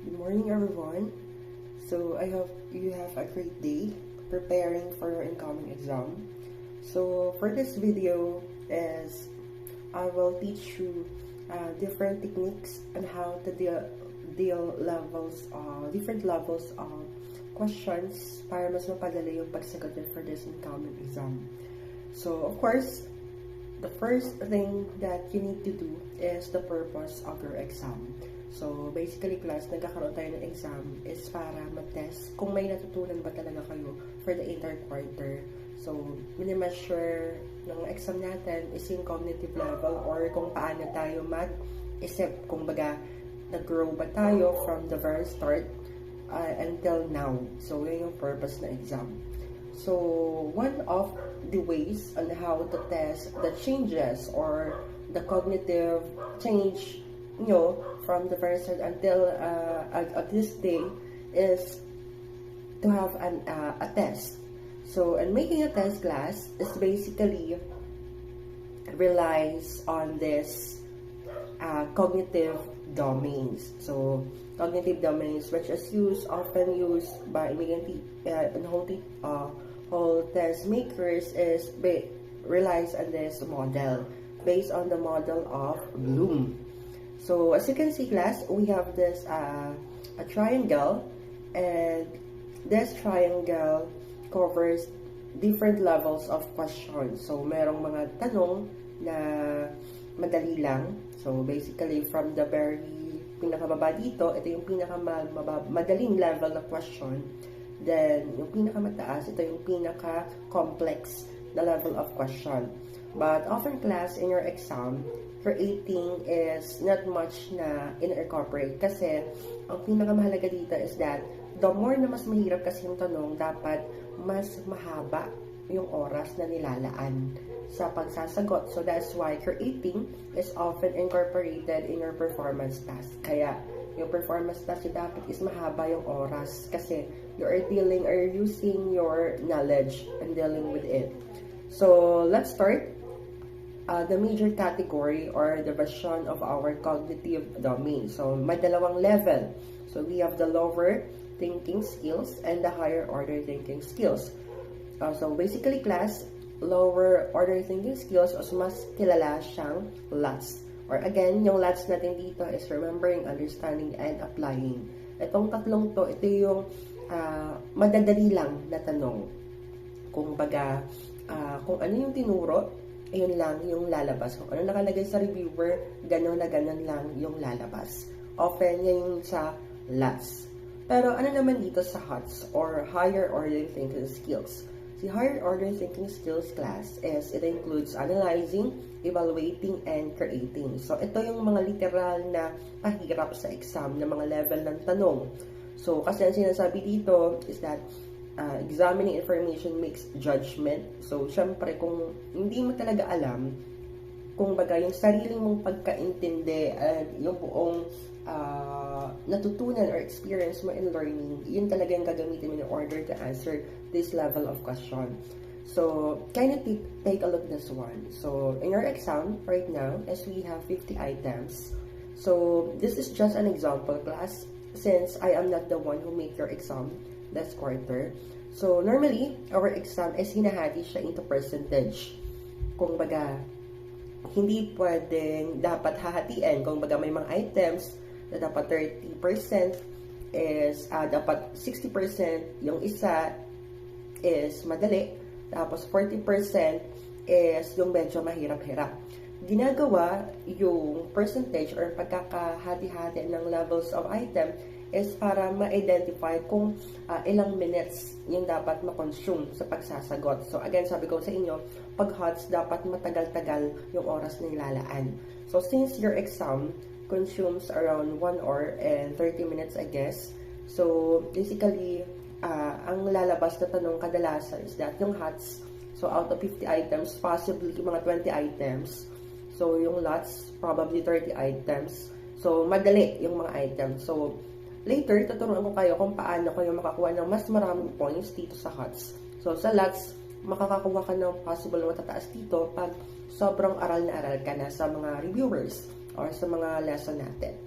Good morning, everyone. So, I hope you have a great day preparing for your incoming exam. So, for this video is I will teach you different techniques on how to deal different levels of questions para mas mapadali yung pagsagot for this incoming exam. So, of course, the first thing that you need to do is the purpose of your exam. So, basically, class, nagkakaroon tayo ng exam is para mag-test kung may natutunan ba talaga kayo for the entire quarter. So, minimeasure ng exam natin is yung cognitive level or kung paano tayo mag-isip, kung baga, nag-grow ba tayo from the very start until now. So, yun yung purpose ng exam. So, one of the ways on how to test the changes or the cognitive change, from the very start until at this day is to have a test. So, and making a test class is basically relies on this cognitive domains. So, cognitive domains, which is often used by whole test makers, relies on this model based on the model of Bloom. So as you can see, class, we have this a triangle, and this triangle covers different levels of questions. So merong mga tanong na madali lang. So basically from the very pinakamababa dito, ito yung pinakamadaling level na question. Then yung pinakamataas, ito yung pinaka-complex na level of question. But often, class, in your exam, creating is not much na incorporate kasi ang pinakamahalaga dito is that the more na mas mahirap kasi yung tanong, dapat mas mahaba yung oras na nilalaan sa pagsasagot. So that's why creating is often incorporated in your performance task. Kaya yung performance task dapat is mahaba yung oras kasi you are using your knowledge and dealing with it. So let's start. The major category or the version of our cognitive domain. So, may dalawang level. So, we have the lower thinking skills and the higher order thinking skills. So, basically, class, lower order thinking skills mas kilala siyang LUTs. Or again, yung LUTs natin dito is remembering, understanding, and applying. Itong tatlong to, ito yung madadali lang na tanong. Kung ano yung tinuro, yun lang yung lalabas. Kung ano nakalagay sa reviewer, gano'n na gano'n lang yung lalabas. Often, yan yung sa LUTs. Pero ano naman dito sa HOTS or Higher Order Thinking Skills? Si Higher Order Thinking Skills class it includes analyzing, evaluating, and creating. So, ito yung mga literal na pahirap sa exam na mga level ng tanong. So, kasi ang sinasabi dito is that examining information makes judgment. So, syempre, kung hindi mo talaga alam, kung baga yung sariling mong pagkaintindi at yung buong natutunan or experience mo in learning, yun talaga yung gagamitin mo in order to answer this level of question. So, kind of take a look at this one. So, in our exam right now, as we have 50 items. So, this is just an example class since I am not the one who make your exam this quarter. So, normally, our exam is hinahati siya into percentage. Kung baga, hindi pwedeng dapat hahatiin. Kung baga, may mga items na dapat 30% is, dapat 60% yung isa is madali. Tapos, 40% is yung medyo mahirap-hirap. Ginagawa yung percentage or pagkakahati-hati ng levels of item is para ma-identify kung ilang minutes yung dapat ma-consume sa pagsasagot. So, again, sabi ko sa inyo, pag HOTS, dapat matagal-tagal yung oras na nilalaan. So, since your exam consumes around 1 hour and 30 minutes, I guess, so, basically, ang lalabas na tanong kadalasan is that yung HOTS, so, out of 50 items, possibly mga 20 items. So, yung LUTs, probably 30 items. So, madali yung mga items. So, later, tuturuan ko kayo kung paano kayo makakuha ng mas maraming points dito sa HOTS. So, sa LUTs, makakakuha ka ng possible na matataas dito pag sobrang aral na aral ka na sa mga reviewers or sa mga lesson natin.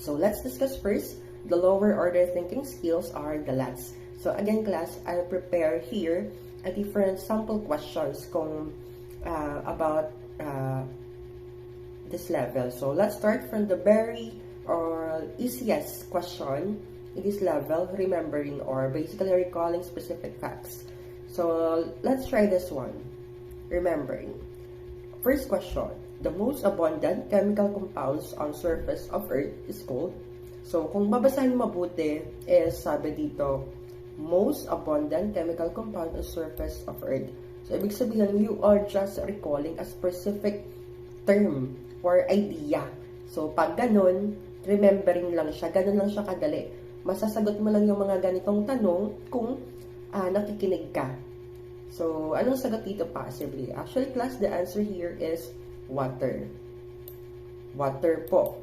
So let's discuss first. The lower order thinking skills are the last. So again, class, I'll prepare here a different sample questions about this level. So let's start from the very or easiest question in this level, remembering or basically recalling specific facts. So let's try this one. Remembering. First question. The most abundant chemical compounds on surface of Earth is called. So kung babasahin mabuti, is sabi dito, most abundant chemical compound on surface of Earth. So ibig sabihin, you are just recalling a specific term or idea. So pag ganun, remembering lang siya, ganun lang siya kadali. Masasagot mo lang yung mga ganitong tanong kung nakikinig ka. So, anong sagot dito possibly? Actually, class, the answer here is water. Water po.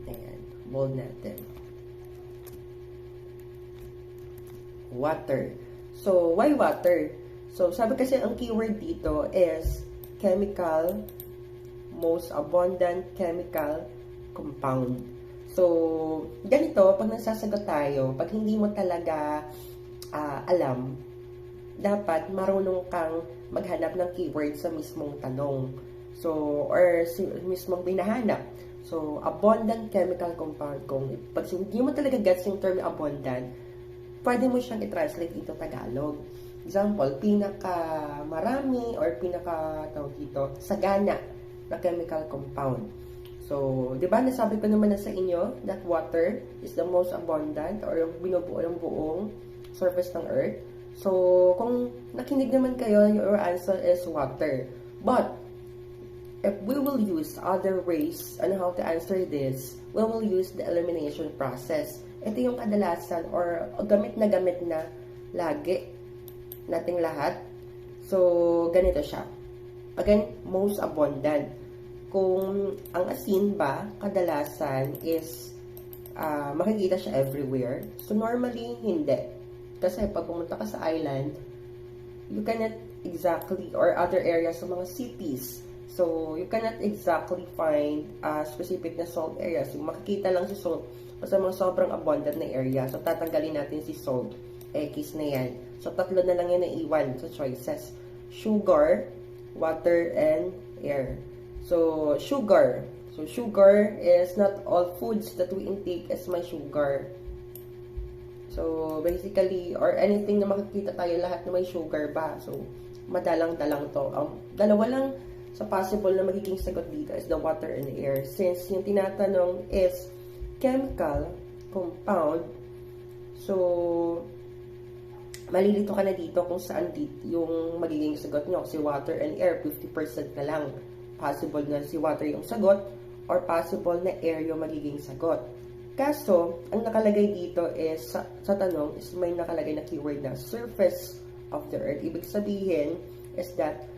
Ayan, bold natin. Water. So, why water? So, sabi kasi ang keyword dito is chemical, most abundant chemical compound. So, ganito, pag nasasagot tayo, pag hindi mo talaga alam, dapat marunong kang maghanap ng keyword sa mismong tanong. So, or mismong binahanap. So, abundant chemical compound. Kung pag hindi mo talaga gets yung term abundant, pwede mo siyang i-translate into Tagalog. Example, pinaka-marami or pinaka-tawag dito, sagana na chemical compound. So, di ba, nasabi ko naman na sa inyo that water is the most abundant or yung binubuo ng buong surface ng Earth. So, kung nakinig naman kayo, your answer is water. But, if we will use other ways on how to answer this, we will use the elimination process. Ito yung kadalasan or gamit na lagi nating lahat. So, ganito siya. Again, most abundant. Kung ang asin ba, kadalasan is makikita siya everywhere. So, normally, hindi. Kasi pag pumunta ka sa island, you cannot exactly, or other areas sa mga cities, so you cannot exactly find specific na salt areas. Yung makikita lang si salt sa mga sobrang abundant na area. So, tatanggalin natin si salt. X na yan. So, tatlo na lang yan na iwan sa choices. Sugar, water, and air. So, sugar. So, sugar is not all foods that we intake as may sugar. So, basically, or anything na makikita tayo lahat na may sugar ba. So, madalang-dalang to. Dalawa lang sa possible na magiging sagot dito is the water and the air. Since yung tinatanong is chemical compound, so, malilito ka na dito kung saan dito yung magiging sagot nyo. Si water and air, 50% na lang. Possible na si water yung sagot or possible na air yung magiging sagot. Kaso, ang nakalagay dito is, sa tanong, is may nakalagay na keyword na surface of the earth. Ibig sabihin is that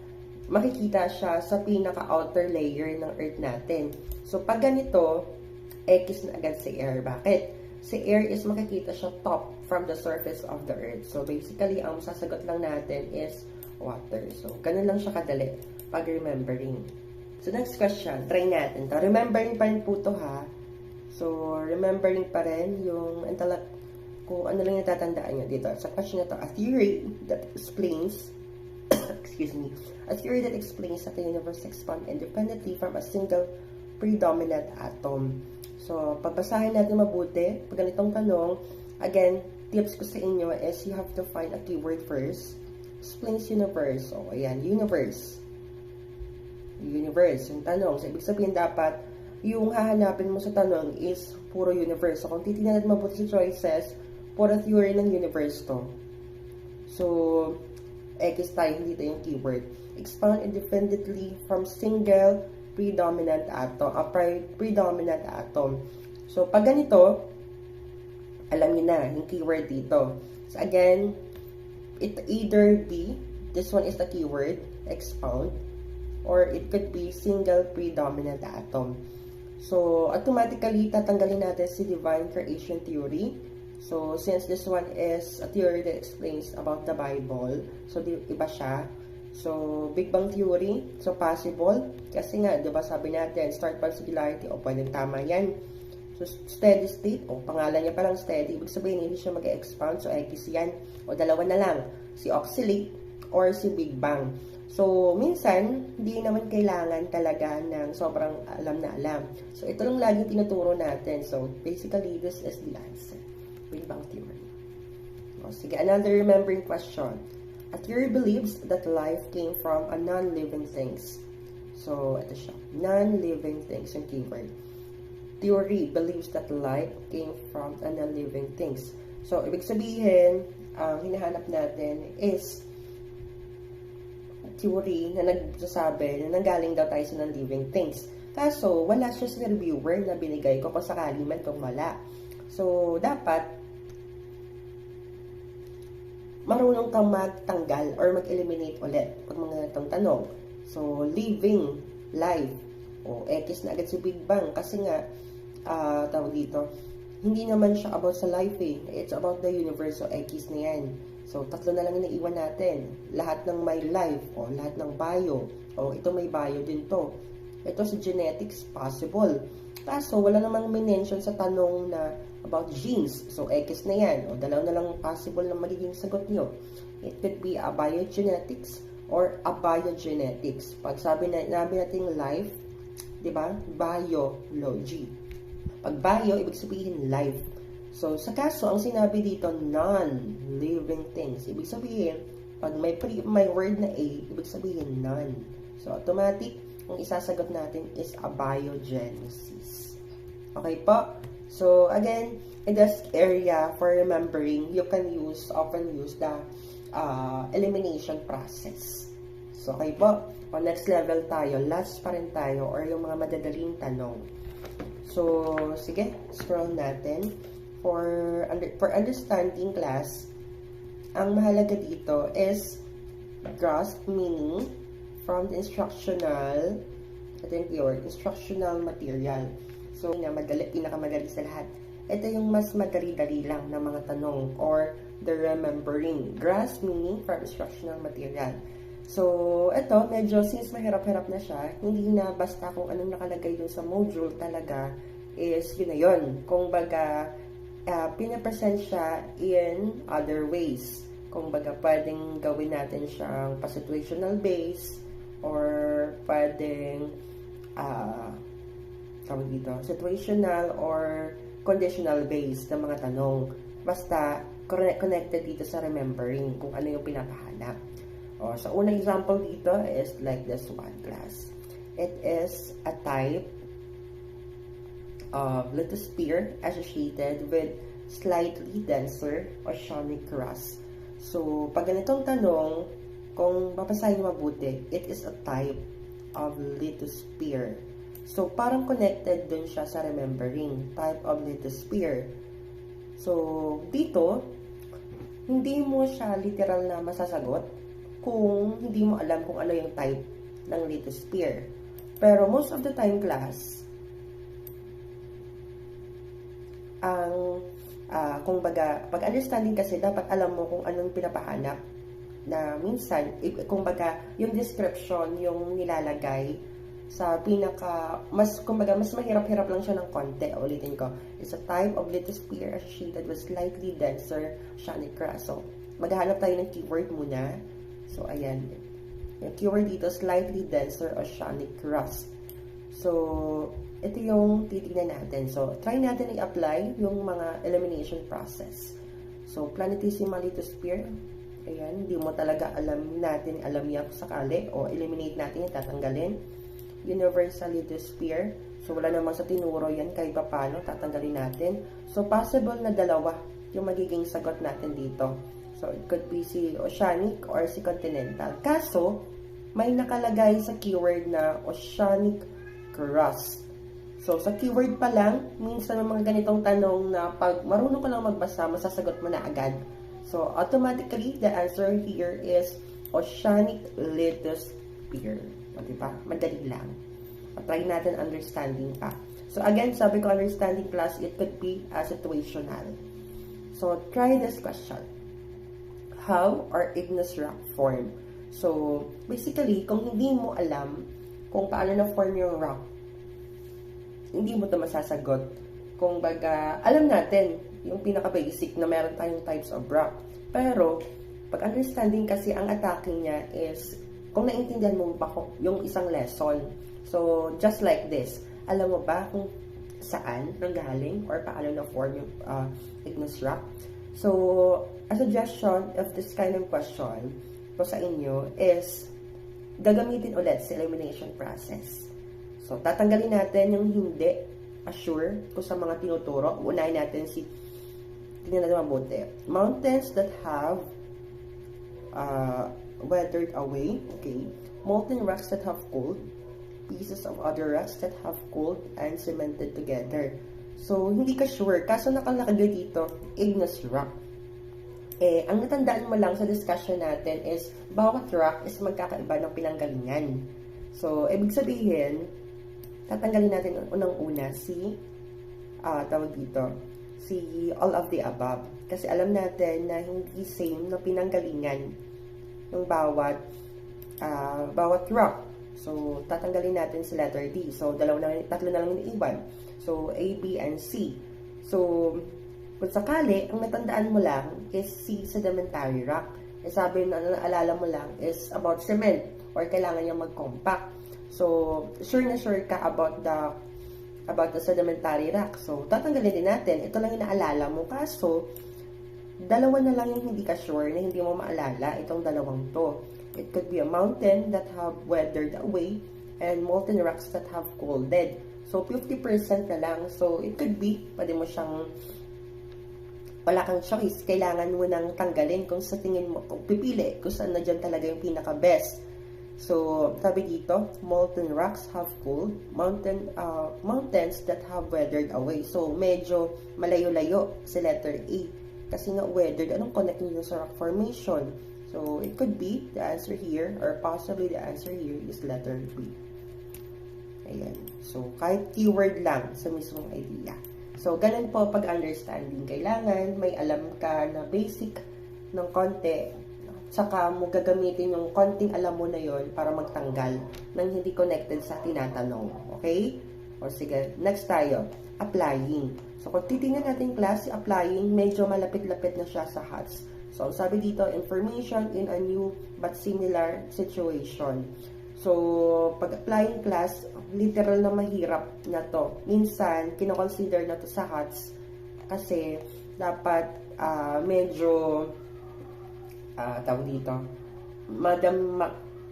makikita siya sa pinaka-outer layer ng earth natin. So, pag ganito, X na agad si air. Bakit? Si air is makikita siya top from the surface of the earth. So, basically, ang masasagot lang natin is water. So, ganun lang siya kadali pag remembering. So, next question. Try natin to. Remembering pa rin po to, ha? So, remembering pa rin yung intellect, kung ano lang natatandaan nyo dito. Sa question na to, a theory that explains, excuse me, a theory that explains that the universe expands independently from a single predominant atom. So, pagbasahin natin mabuti, pag ganitong tanong, again, tips ko sa inyo is you have to find a keyword first. Explains universe. So, ayan, universe. Universe, yung tanong. So, ibig sabihin dapat, yung hahanapin mo sa tanong is puro universe. So, kung titignan natin mabuti sa choices, puro theory ng universe to. So, X tayo, hindi ito yung keyword. Expand independently from single predominant atom. Predominant atom. So, pag ganito, alam niyo na, yung keyword dito. So, again, it either be, this one is the keyword, expound, or it could be single predominant atom. So, automatically, tatanggalin natin si divine creation theory. So, since this one is a theory that explains about the Bible, so, iba siya. So, Big Bang Theory, so possible. Kasi nga, di ba sabi natin, start by singularity, o pwedeng tama yan. So, steady state, pangalan niya palang steady, ibig sabihin hindi siya mag-expand, so X yan. O dalawa na lang, si oscillate or si Big Bang. So, minsan, hindi naman kailangan talaga ng sobrang alam na alam. So, ito lang laging tinuturo natin. So, basically, this is the answer. Big Bang Theory. O, sige, another remembering question. A theory believes that life came from a non-living things. So, ito siya. Non-living things, yung keyword. Theory believes that life came from a non-living things. So, ibig sabihin, ang hinahanap natin is theory na nagsasabi na nanggaling daw tayo sa non-living things. Kaso, wala siya sa reviewer na binigay ko kung sakali man kung wala. So, dapat marunong kang magtanggal or mag-eliminate ulit pag mga itong tanong. So, living, life, o X na agad si Big Bang. Kasi nga, tawag dito, hindi naman siya about sa life eh. It's about the universe, so X na yan. So, tatlo na lang iniiwan natin. Lahat ng may life, o lahat ng bio, o ito may bio din to. Ito sa genetics, possible. Kaso, wala namang mention sa tanong na about genes. So, X na yan. O, dalawa na lang possible na magiging sagot nyo. It could be a biogenetics or a biogenetics. Pag sabi natin life, di ba? Biology. Pag bio, ibig sabihin life. So, sa kaso, ang sinabi dito, non-living things. Ibig sabihin, pag may word na A, ibig sabihin none. So, automatic, ang isasagot natin is a biogenesis. Okay po? So, again, in this area for remembering, you can often use the elimination process. So, okay po? O next level tayo, last pa rin tayo, or yung mga madadaling tanong. So, sige, scroll natin. For understanding class, ang mahalaga dito is grasp meaning from the instructional, ito yung keyword, instructional material. So, pinakamadali sa lahat. Ito yung mas madali-dali lang na mga tanong or the remembering. Grasp meaning from instructional material. So, ito, medyo since mahirap-hirap na siya, hindi na basta kung anong nakalagay dun sa module talaga is yun na yun. Kung baga, pinapresent siya in other ways. Kung baga, pwedeng gawin natin siyang pa-situational base or pwedeng tawag dito, situational or conditional base ng mga tanong. Basta, connected dito sa remembering kung ano yung pinapahanap. O, sa unang example dito is like this one, class. It is a type of lithosphere associated with slightly denser oceanic crust. So, pag ganitong tanong, kung papasahin mabuti, it is a type of lithosphere. So, parang connected dun siya sa remembering, type of lithosphere. So, dito, hindi mo siya literal na masasagot kung hindi mo alam kung ano yung type ng lithosphere. Pero most of the time, class, ang kung baga, pag understanding kasi, dapat alam mo kung anong pinapahanap na minsan, kung baga, yung description, yung nilalagay sa kumbaga, mas mahirap-hirap lang siya ng konti. Ulitin ko, it's a type of lithosphere associated with slightly denser oceanic crust. So, maghahanap tayo ng keyword muna. So, ayan. Yung keyword dito, slightly denser oceanic crust. So, ito yung titignan natin. So, try natin i-apply yung mga elimination process. So, planetesimal lithosphere. Ayan, hindi mo talaga alam yan sakali. O, eliminate natin yung tatanggalin. Universal lithosphere. So, wala namang sa tinuro yan kahit pa paano, tatanggalin natin. So, possible na dalawa yung magiging sagot natin dito. So, it could be si oceanic or si continental. Kaso, may nakalagay sa keyword na oceanic crust. So, sa keyword pa lang, minsan may mga ganitong tanong na pag marunong ka lang magbasa, masasagot mo na agad. So, automatically, the answer here is oceanic lithosphere. O, diba? Madali lang. Try natin understanding pa. So, again, sabi ko understanding class, it could be situational. So, try this question. How are igneous rock formed? So, basically, kung hindi mo alam kung paano na-form yung rock, hindi mo ito masasagot Kung baga, alam natin yung pinaka-basic na meron tayong types of rock. Pero, pag understanding kasi ang attacking niya is, kung naintindihan mo ba yung isang lesson. So, just like this, alam mo ba kung saan nanggaling or paano na-form yung igneous rock? So, a suggestion of this kind of question ko sa inyo is, gagamitin ulit sa elimination process. So, tatanggalin natin yung hindi assure ko sa mga tinuturo. Unahin natin tingnan natin mabuti. Mountains that have weathered away. Okay. Molten rocks that have cooled. Pieces of other rocks that have cooled and cemented together. So, hindi ka sure. Kaso nakalagay dito, igneous rock. Ang natandaan mo lang sa discussion natin is, bawat rock is magkakaiba ng pinanggalingan. So, ibig sabihin, tatanggalin natin unang-una tawag dito, all of the above. Kasi alam natin na hindi same na pinanggalingan ng bawat rock. So, tatanggalin natin si letter D. So, tatlo na lang iniiwan. So, A, B, and C. So, kung sakali, ang natandaan mo lang is C, sedimentary rock. Sabi na naalala mo lang is about cement or kailangan niya mag-compact. So, sure na sure ka about the sedimentary rock. So, tatanggalin din natin. Ito lang yung naalala mo. Kaso, dalawa na lang yung hindi ka sure na hindi mo maalala itong dalawang to. It could be a mountain that have weathered away and molten rocks that have cooled. So, 50% na lang. So, it could be, pwede mo siyang, wala kang choice. Kailangan mo nang tanggalin kung sa tingin mo, kung pipili, kung saan na dyan talaga yung pinaka-best. So, sabi dito, molten rocks have cooled, mountains that have weathered away. So, medyo malayo-layo si letter A. Kasi nga weathered, anong connect nyo sa rock formation? So, it could be the answer here, or possibly the answer here is letter B. Ayan. So, kahit keyword lang sa mismong idea. So, ganun po pag-understanding. Kailangan may alam ka na basic ng konti, saka mo gagamitin yung konting alam mo na yon para magtanggal ng hindi connected sa tinatanong. Okay? O sige, next tayo. Applying. So, kung titingnan natin class, applying, medyo malapit-lapit na siya sa HATS. So, sabi dito, information in a new but similar situation. So, pag applying class, literal na mahirap na to. Minsan, kinoconsider na to sa HATS kasi dapat medyo tawag dito,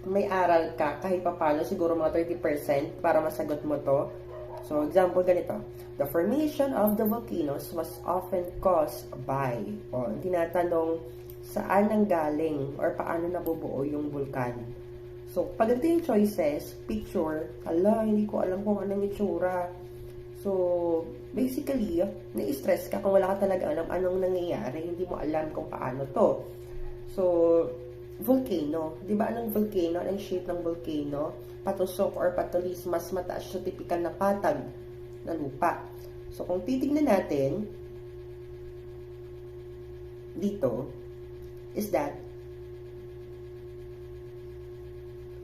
may aral ka kahit papalo, siguro mga 30% para masagot mo to. So, example ganito. The formation of the volcanoes was often caused by, tinatanong saan nanggaling or paano nabubuo yung vulkan. So, pag ito yung choices, picture, hindi ko alam kung anong itsura. So, basically, na-stress ka kung wala ka talaga alam anong nangyayari, hindi mo alam kung paano to. So, volcano. Di ba anong volcano? Anong shape ng volcano? Patusok or patulis, mas mataas sa typical na patag na lupa. So, kung titignan natin, dito, is that,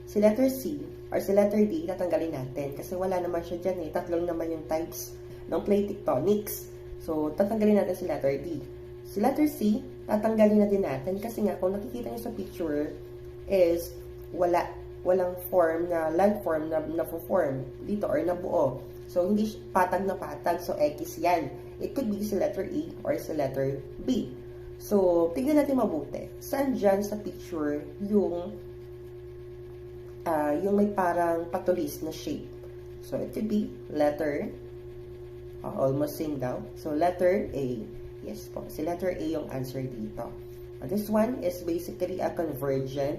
si letter C, or si letter D, tatanggalin natin. Kasi wala naman siya dyan eh. Tatlong naman yung types ng plate tectonics. So, tatanggalin natin si letter D. Si letter C, tatanggalin na din natin kasi nga kung nakikita niyo sa picture is walang form na landform na na-form dito or nabuo. So, hindi patag na patag. So, X yan. It could be si letter A or si letter B. So, tignan natin mabuti. Saan dyan sa picture yung may parang patulis na shape? So, it could be letter almost same daw. So, letter A. Yes po. Si letter A yung answer dito. This one is basically a convergent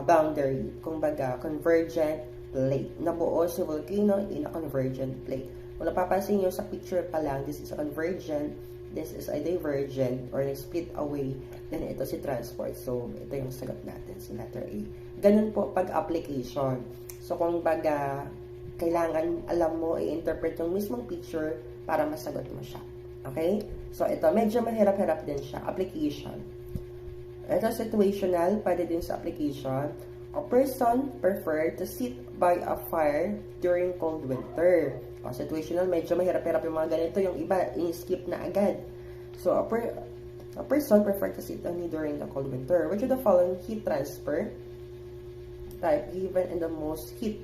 boundary. Kumbaga, convergent plate. Nabuo si volcano in a convergent plate. Kung napapansin nyo sa picture pa lang, this is a convergent, this is a divergent, or split away. Then, ito si transport. So, ito yung sagot natin, si letter A. Ganun po pag-application. So, kung baga, kailangan alam mo, i-interpret yung mismong picture para masagot mo siya. Okay? So, ito, medyo mahirap-hirap din siya. Application. Ito, situational, pwede din sa application. A person prefer to sit by a fire during cold winter. O, situational, medyo mahirap-hirap yung mga ganito. Yung iba, in-skip na agad. So, a person prefer to sit only during the cold winter. Which of the following heat transfer type given in the most heat?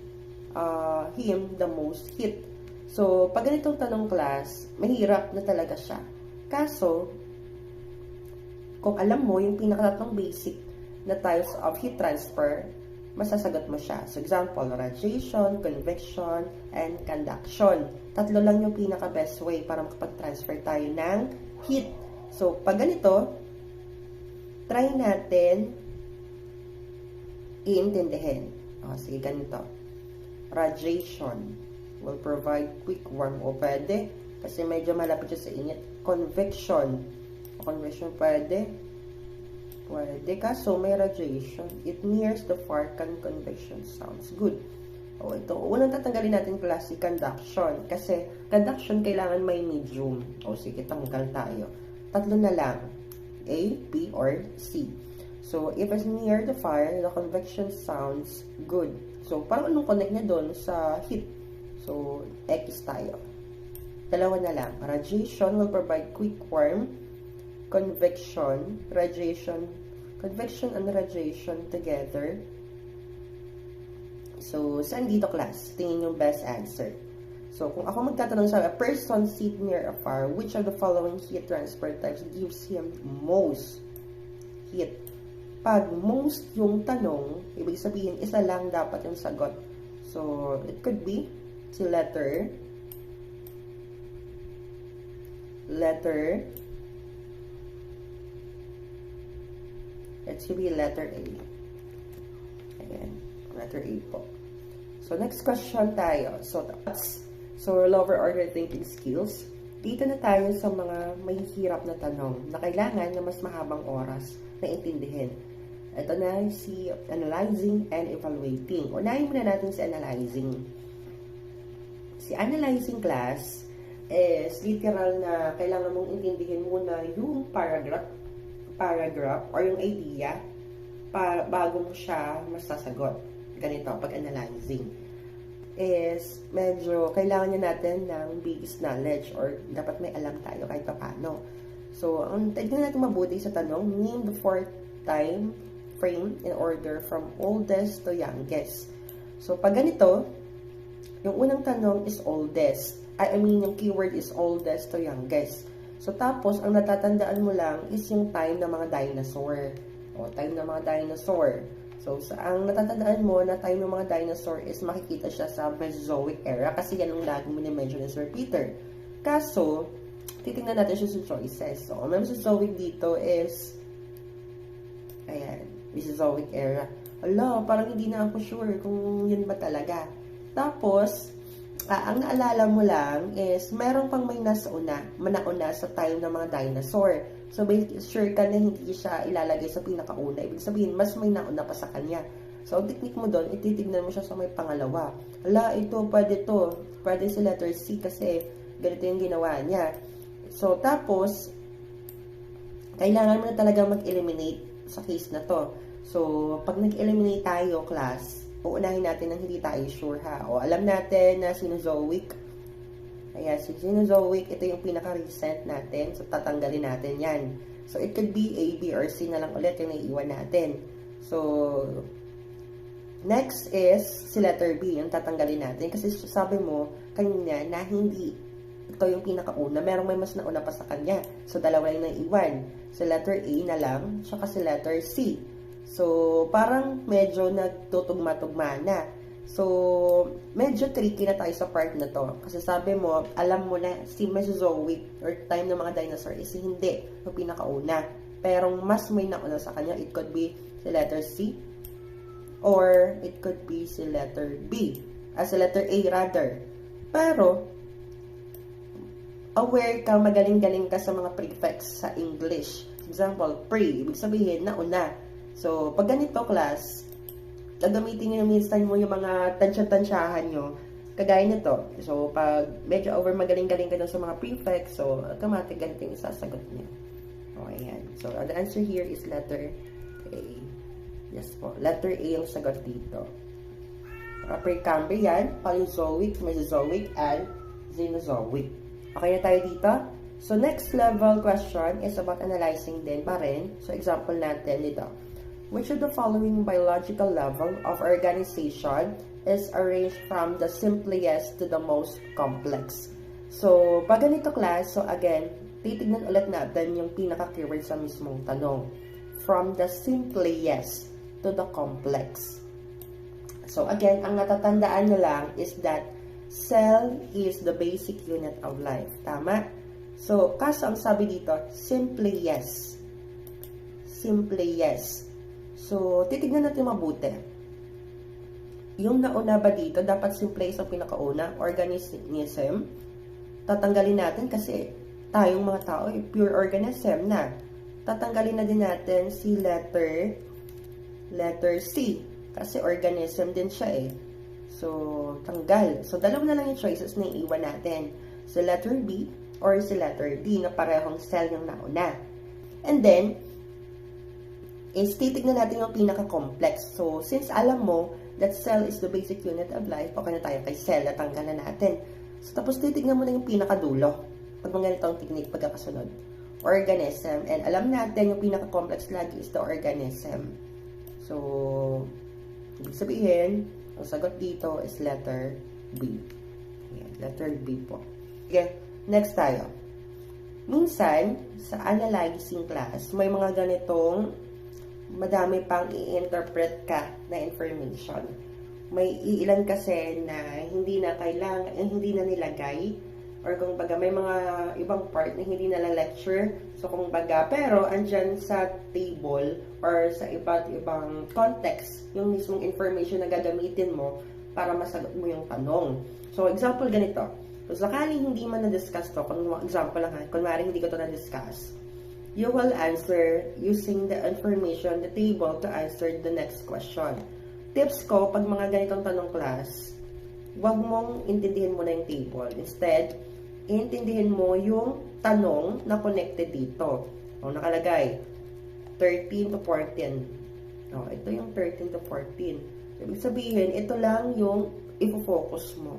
Him the most heat. So, pag ganitong tanong class, mahirap na talaga siya. Kaso, kung alam mo yung pinakatatlong basic na types of heat transfer, masasagot mo siya. So, example, radiation, convection, and conduction. Tatlo lang yung pinaka-best way para makapag-transfer tayo ng heat. So, pag ganito, try natin iintindihin. O, sige, ganito. Radiation will provide quick warm. O, pwede. Kasi medyo malapit siya sa init. Convection. Convection, pwede. Pwede. Kaso, may radiation. It nears the far. Convection sounds good. O, ito. Unang tatanggalin natin klase, conduction. Kasi, conduction, kailangan may medium. O, sige, tanggal tayo. Tatlo na lang. A, B, or C. So, if it's near the fire, the convection sounds good. So, parang anong connect na doon sa heat? So, X tayo. Dalawa na lang. Radiation will provide quick warm. Convection and radiation together. So, saan dito, class? Tingin yung best answer. So, kung ako magtatanong sa a person sit near a fire, which of the following heat transfer types gives him most heat? Pag most yung tanong, ibig sabihin, isa lang dapat yung sagot. So, it could be si letter it should be letter A. Ayan, letter A po. So, next question tayo. So, lower order thinking skills. Dito na tayo sa mga mahihirap na tanong na kailangan na mas mahabang oras na intindihin. Ito na si analyzing and evaluating. Unahin muna natin si analyzing. Si analyzing class is literal na kailangan mong intindihin muna yung paragraph or yung idea bago mo siya masasagot. Ganito, pag analyzing is medyo kailangan niya natin ng base knowledge or dapat may alam tayo kahit paano. So, ang tignan natin mabuti sa tanong, name the fourth time frame in order from oldest to youngest. So, pag ganito, yung unang tanong is oldest. Yung keyword is oldest to youngest. So, tapos, ang natatandaan mo lang is yung time ng mga dinosaur. O, time ng mga dinosaur. So, ang natatandaan mo na time ng mga dinosaur is makikita siya sa Mesozoic era kasi yan ang lagi mo ni-mention ni Sir Peter. Kaso, titingnan natin siya sa choices. So, ang Mesozoic dito is, ayan, Mesozoic era. Ala, parang hindi na ako sure kung yun ba talaga. Tapos, ang naalala mo lang is meron pang may manauna sa time ng mga dinosaur. So, sure ka na hindi siya ilalagay sa pinakauna. Ibig sabihin, mas may nauna pa sa kanya. So, ang technique mo doon, ititignan mo siya sa may pangalawa. Ala, ito, pwede to. Pwede sa letter C kasi ganito yung ginawa niya. So, tapos, kailangan mo na talaga mag-eliminate sa case na to. So, pag nag-eliminate tayo, class, uunahin natin ng hindi tayo sure ha. O, alam natin na Cenozoic. Ayan, si Cenozoic, ito yung pinaka-recent natin. So, tatanggalin natin yan. So, it could be A, B, or C na lang ulit yung naiiwan natin. So, next is si letter B, yung tatanggalin natin. Kasi sabi mo kanina na hindi ito yung pinakauna. Merong may mas nauna pa sa kanya. So, dalawa yung naiiwan. Si letter A na lang, tsaka si letter C. So, parang medyo nagtutugma-tugma na. So, medyo tricky na tayo sa part na to. Kasi sabi mo, alam mo na si Mesozoic or time ng mga dinosaur is hindi yung pinakauna. Pero mas may nauna sa kanya. It could be si letter C or it could be si letter B. Si letter A rather. Pero, aware ka, magaling-galing ka sa mga prefix sa English. Example, pre. Ibig sabihin, nauna. So, pag ganito, class, gagamitin nyo minsan mo yung mga tansya-tansyahan nyo, kagaya nito. So, pag medyo over magaling-galing ka sa mga prefix, so, automatic ganito yung isasagot nyo. Okay, yan. So, the answer here is letter A. Yes po. Letter A yung sagot dito. Precambrian, Paleozoic, Mesozoic, and Cenozoic. Okay na tayo dito? So, next level question is about analyzing din pa rin. So, example natin dito. Which of the following biological level of organization is arranged from the simplest to the most complex? So, pag ganito class, so again, titignan ulit natin yung pinaka-keyword sa mismong tanong. From the simplest to the complex. So, again, ang natatandaan nyo lang is that cell is the basic unit of life. Tama? So, kaso ang sabi dito, simplest. Simplest. So, titignan natin mabuti. Yung nauna ba dito, dapat simplest ang pinakauna, organism. Tatanggalin natin kasi tayong mga tao, pure organism na. Tatanggalin na din natin si letter C. Kasi organism din siya eh. So, tanggal. So, dalawa na lang yung choices na iiwan natin. Si letter B or si letter D na parehong cell yung nauna. And then, is titignan natin yung pinaka-complex. So, since alam mo that cell is the basic unit of life, okay na tayo kay cell, natanggal na natin. So, tapos titignan mo na yung pinaka-dulo. Pag mga ganitong technique pagkakasunod. Organism. And alam natin yung pinaka-complex lagi is the organism. So, ibig sabihin, ang sagot dito is letter B. Ayan, letter B po. Okay, next tayo. Minsan, sa analyzing class, may mga ganitong madami pang i-interpret ka na information. May iilan kasi na hindi na kailangan, hindi na nilagay, or kung baga may mga ibang part na hindi na lecture. So kung baga, pero andyan sa table or sa iba't ibang context yung mismong information na gagamitin mo para masagot mo yung tanong. So example ganito. So sakaling hindi man na-discuss to, kung example lang ha, kunwari hindi ko to na-discuss, you will answer using the information, the table to answer the next question. Tips ko, pag mga ganitong tanong class, huwag mong intindihin mo na yung table. Instead, intindihin mo yung tanong na connected dito. O, nakalagay, 13 to 14. O, ito yung 13 to 14. Ibig sabihin, ito lang yung i-focus mo.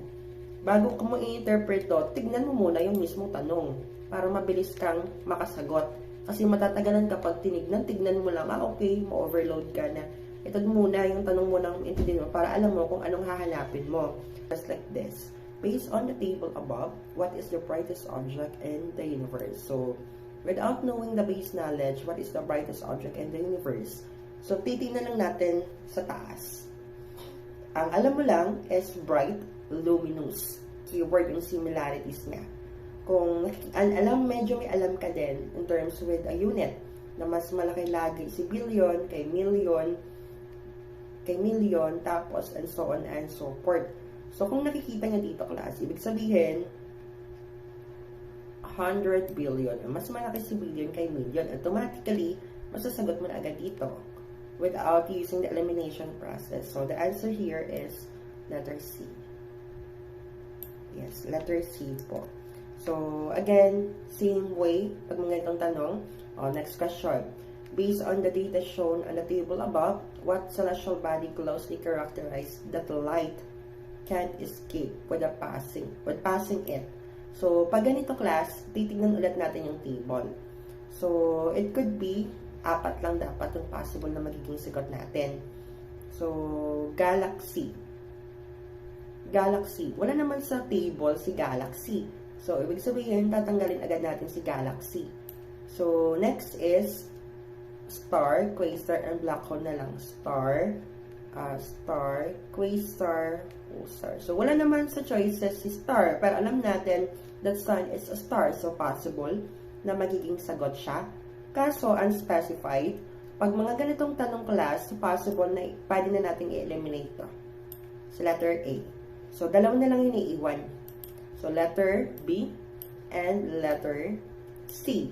Bago mo i-interpret to, tignan mo muna yung mismong tanong para mabilis kang makasagot. Kasi matatagalan kapag tignan mo lang, okay, ma-overload ka na. Ito muna yung tanong mo nang intindihin mo para alam mo kung anong hahanapin mo. Just like this. Based on the table above, what is the brightest object in the universe? So, without knowing the base knowledge, what is the brightest object in the universe? So, titingnan lang natin sa taas. Ang alam mo lang is bright, luminous. Keyword yung similarities niya. Kung medyo may alam ka din in terms with a unit na mas malaki lagi si billion, kay million, tapos and so on and so forth. So, kung nakikita nyo dito, class, ibig sabihin, 100 billion. Mas malaki si billion kay million. Automatically, masasagot mo na agad dito without using the elimination process. So, the answer here is letter C. Yes, letter C po. So, again, same way, pag mga itong tanong, next question. Based on the data shown on the table above, what celestial body closely characterizes that light can't escape with passing it. So, pag ganito class, titignan ulit natin yung table. So, it could be, 4 lang dapat yung possible na magiging sagot natin. So, galaxy. Galaxy. Wala naman sa table si galaxy. So, ibig sabihin, tatanggalin agad natin si galaxy. So, next is star, quasar, and black hole na lang. Star, quasar, pulsar. So, wala naman sa choices si star. Pero alam natin that sun is a star. So, possible na magiging sagot siya. Kaso, unspecified. Pag mga ganitong tanong class, possible na pwede na natin i-eliminate to. So, letter A. So, dalawa na lang yung iiwan. So, letter B and letter C.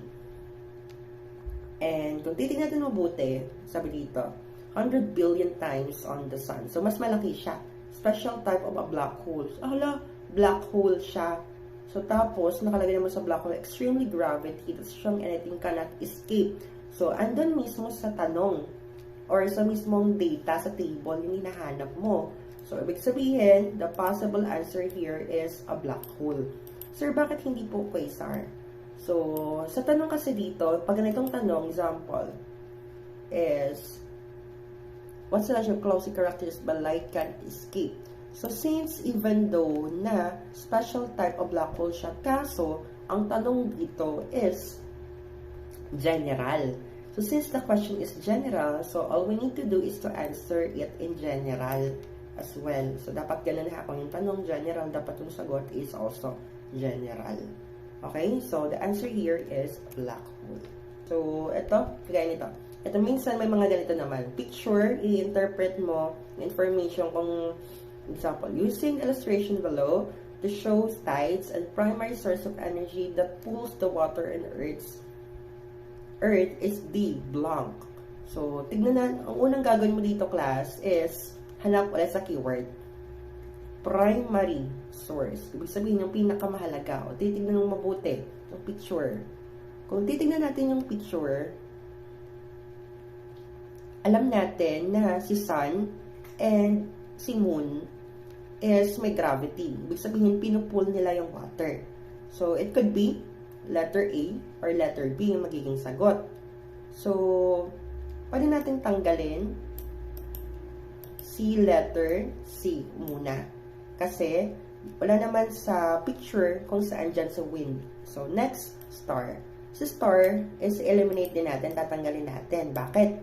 And kung titignan natin mabuti, sabi dito, 100 billion times on the sun. So, mas malaki siya. Special type of a black hole. So, black hole siya. So, tapos, nakalagay naman sa black hole, extremely gravity, that's strong anything cannot escape. So, andun mismo sa tanong, or sa mismong data, sa table, yung hinahanap mo. So, ibig sabihin, the possible answer here is a black hole. Sir, bakit hindi po quasar? So, sa tanong kasi dito, pag ganitong tanong, example, is, what's the natural closely characteristic but light can escape? So, since even though na special type of black hole siya, kaso, ang tanong dito is general. So, since the question is general, so all we need to do is to answer it in general as well. So, dapat ganun na kung yung tanong general, dapat yung sagot is also general. Okay? So, the answer here is black hole. So, ito, kagaya nito. Ito, minsan may mga ganito naman. Picture, i-interpret mo information kung, example, using illustration below to show tides and primary source of energy that pulls the water in Earth is D, blank. So, tignan na, ang unang gagawin mo dito, class, is hanap ulit sa keyword. Primary source. Ibig sabihin, yung pinakamahalaga. O, titignan mo mabuti, yung picture. Kung titignan natin yung picture, alam natin na si Sun and si Moon is may gravity. Ibig sabihin, pinupull nila yung water. So, it could be letter A or letter B yung magiging sagot. So, pwede natin tanggalin si letter C muna. Kasi, wala naman sa picture kung saan dyan sa wind. So, next, star. Si star is eliminate din natin, tatanggalin natin. Bakit?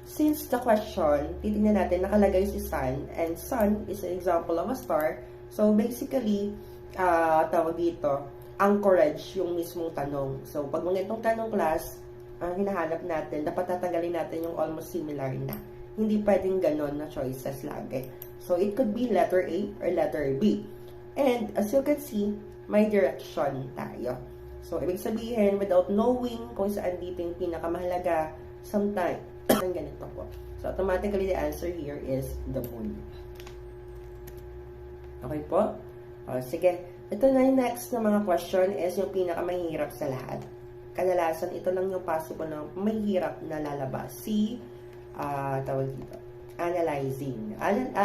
Since the question, titignan natin, nakalagay si sun, and sun is an example of a star. So, basically, tawag dito, anchorage yung mismong tanong. So, pag mga itong tanong class, ang hinahanap natin, dapat tatanggalin natin yung almost similar na. Hindi pwedeng ganon na choices lagi. So, it could be letter A or letter B. And, as you can see, may direction tayo. So, ibig sabihin, without knowing kung saan dito yung pinakamahalaga, sometimes, ang ganito po. So, automatically, the answer here is the moon. Okay po? Sige. Ito na yung next na mga question is yung pinakamahirap sa lahat. Kadalasan, ito lang yung possible na mahirap na lalabas. Tawag dito, analyzing.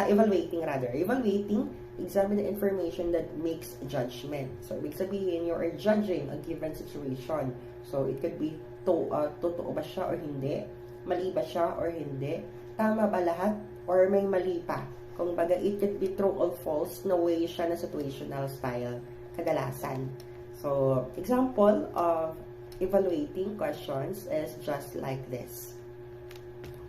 Evaluating rather. Evaluating, examine the information that makes judgment. So, ibig sabihin, you are judging a given situation. So, it could be, totoo ba siya or hindi? Mali ba siya or hindi? Tama ba lahat? Or may mali pa? Kung baga, it could be true or false na way siya na situational style kadalasan. So, example of evaluating questions is just like this.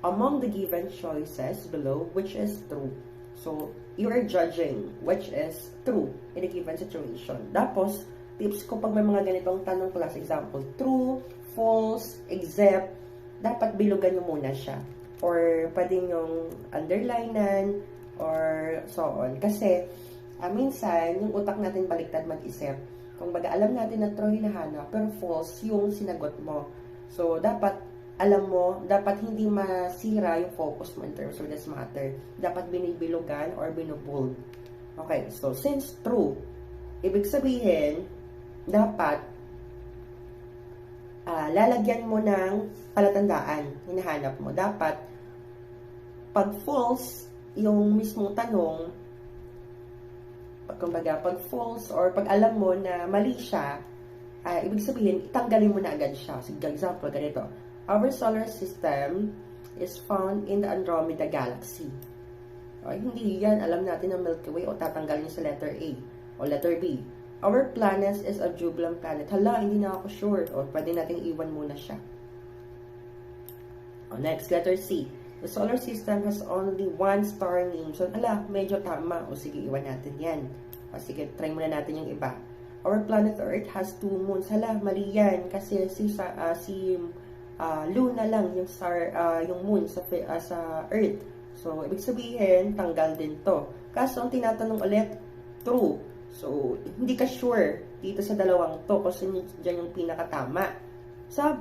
Among the given choices below, which is true? So, you are judging which is true in a given situation. Tapos, tips ko pag may mga ganitong tanong class, example, true, false, except, dapat bilugan nyo muna siya. Or, pwede nyong underlinean, or so on. Kasi, minsan, yung utak natin baliktad mag-isip. Kung baga, alam natin na true hinahanap, pero false yung sinagot mo. So, dapat, alam mo, dapat hindi masira yung focus mo in terms of this matter. Dapat binibilugan or binubold. Okay, so, since true, ibig sabihin, dapat, lalagyan mo ng palatandaan, hinahanap mo. Dapat, pag false, yung mismong tanong, kumbaga, pag false or pag alam mo na mali siya, ibig sabihin, tanggalin mo na agad siya. So, example, ganito. Our solar system is found in the Andromeda Galaxy. Hindi yan. Alam natin ang Milky Way o tatanggalin sa letter A o letter B. Our planet is a Jubilant planet. Hala, hindi na ako sure. O, pwede natin iwan muna siya. O, next, letter C. The solar system has only one star name. So, medyo tama. O, sige, iwan natin yan. O, sige, try muna natin yung iba. Our planet Earth has 2 moons. Mali yan. Kasi si Luna lang yung star, yung moon sa Earth. So, ibig sabihin, tanggal din to. Kaso, ang tinatanong ulit, true. So, hindi ka sure dito sa dalawang to kasi dyan yung pinakatama.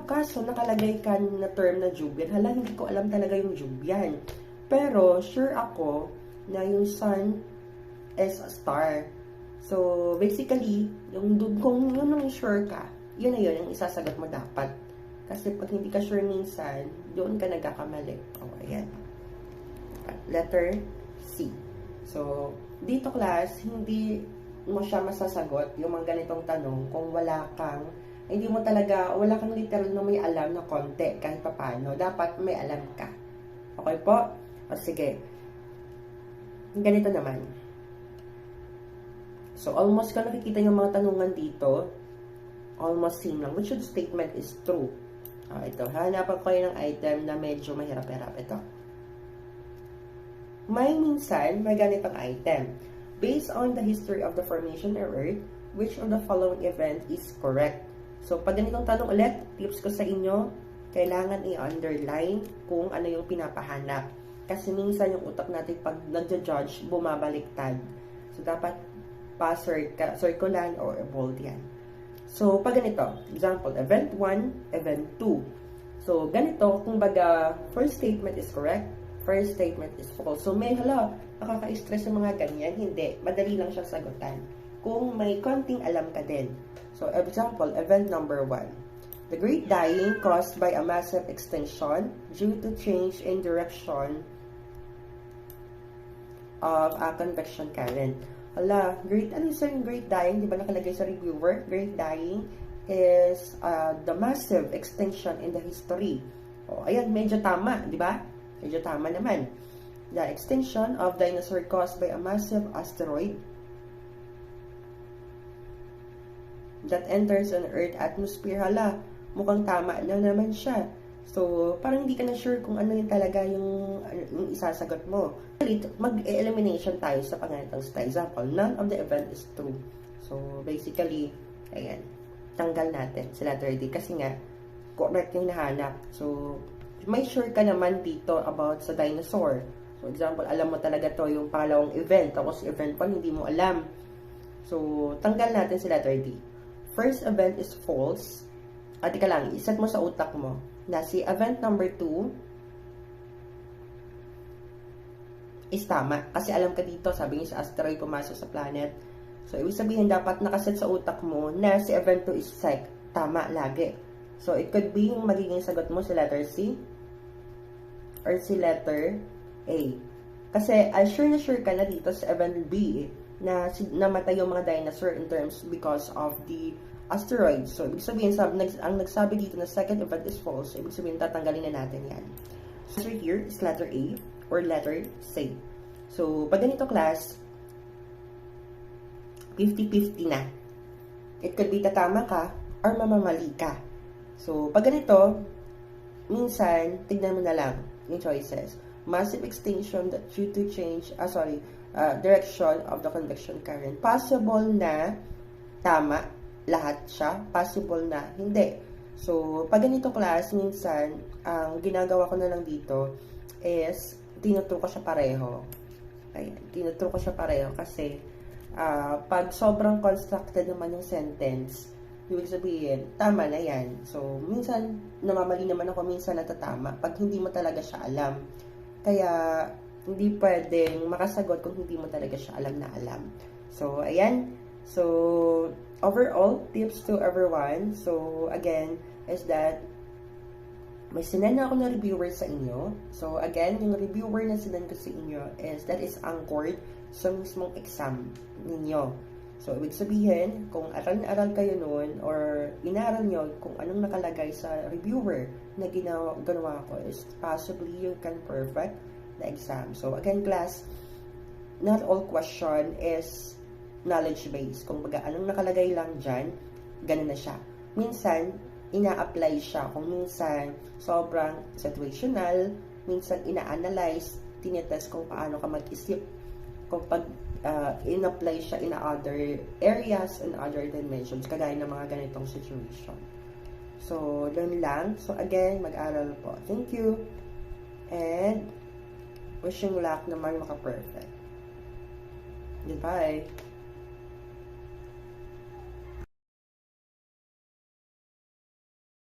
Kaso, nakalagay ka na term na Jubian. Hindi ko alam talaga yung Jubian. Pero, sure ako na yung sun is a star. So, basically, kung yun ang sure ka, yun na yun, yung isasagot mo dapat. Kasi pag hindi ka sure minsan, doon ka nagkakamali. O, ayan. Letter C. So, dito class, hindi mo siya masasagot yung mga ganitong tanong kung wala kang literal na may alam na konti kahit paano. Dapat may alam ka. Okay po? O sige. Ganito naman. So, almost ka nakikita yung mga tanungan dito. Almost same lang. Which statement is true? Ito. Hanapan ko kayo ng item na medyo mahirap-hirap. Ito. Minsan, may ganitong item. Based on the history of the formation of Earth, which of the following event is correct? So, pag ganitong tanong ulit, tips ko sa inyo, kailangan i-underline kung ano yung pinapahanap. Kasi minsan yung utak natin pag nagja-judge, bumabaliktad. So, dapat pa-circulan or bold yan. So, pag ganito, example, event 1, event 2. So, ganito, kung baga, first statement is correct, first statement is false. So, nakaka-stress yung mga ganyan. Hindi, madali lang siyang sagutan. Kung may konting alam ka din. So, example, event number 1. The Great Dying caused by a massive extinction due to change in direction of a convection current. Ano yung Great Dying? Di ba nakalagay sa reviewer? Great Dying is the massive extinction in the history. Ayan, medyo tama, di ba? Medyo tama naman. The extinction of dinosaur caused by a massive asteroid that enters an Earth atmosphere. Mukhang tama na naman siya. So, parang hindi ka na sure kung ano yung talaga yung isasagot mo. Mag-elimination tayo sa panganitang style. Example, none of the event is true. So, basically, ayan, tanggal natin sa letter D kasi nga, correct yung nahanap. So, may sure ka naman dito about sa dinosaur. So, example, alam mo talaga to yung pangalawang event. Tapos, event 1, hindi mo alam. So, tanggal natin sa letter D. First event is false. Tika lang, iset mo sa utak mo na si event number 2 is tama. Kasi alam ka dito, sabi niyo sa asteroid pumasok sa planet. So, ibig sabihin, dapat nakaset sa utak mo na si event 2 is tama lagi. So, it could be yung magiging sagot mo si letter C or si letter A. Kasi, sure na sure ka na dito sa event B na namatay yung mga dinosaur in terms because of the asteroid. So, ibig sabihin, ang nagsabi dito na second event is false. Ibig sabihin, tatanggalin na natin yan. So, here is letter A or letter C. So, pag ganito class, 50-50 na. It could be tatama ka or mamamali ka. So, pag ganito, minsan, tignan mo na lang yung choices. Massive extinction that due to change, direction of the convection current. Possible na tama lahat siya. Possible na hindi. So, pag ganito class, minsan, ang ginagawa ko na lang dito is, tinuturo ko siya pareho. Ayan, tinuturo ko siya pareho kasi, pag sobrang constructed naman yung sentence, ibig sabihin, tama na yan. So, minsan, namamali naman ako, minsan natatama, pag hindi mo talaga siya alam. Kaya, hindi pwedeng makasagot kung hindi mo talaga siya alam na alam. So, ayan. So, overall, tips to everyone. So, again, is that may sinend na ako na reviewer sa inyo. So, again, yung reviewer na sinend ko sa inyo that is anchored sa mismong exam ninyo. So, ibig sabihin, kung aral na aral kayo noon or inaral nyo kung anong nakalagay sa reviewer na ginawa ko is possibly you can perfect the exam. So, again, class, not all question is knowledge-based. Kung baga, anong nakalagay lang dyan, ganun na siya. Minsan, ina-apply siya. Kung minsan, sobrang situational, minsan, ina-analyze, tinetest kung paano ka mag-isip. Kung pag in-apply siya in other areas and other dimensions, kagaya ng mga ganitong situation. So, doon lang. So, again, mag-aral po. Thank you. And, wishing luck naman maka-perfect. Goodbye.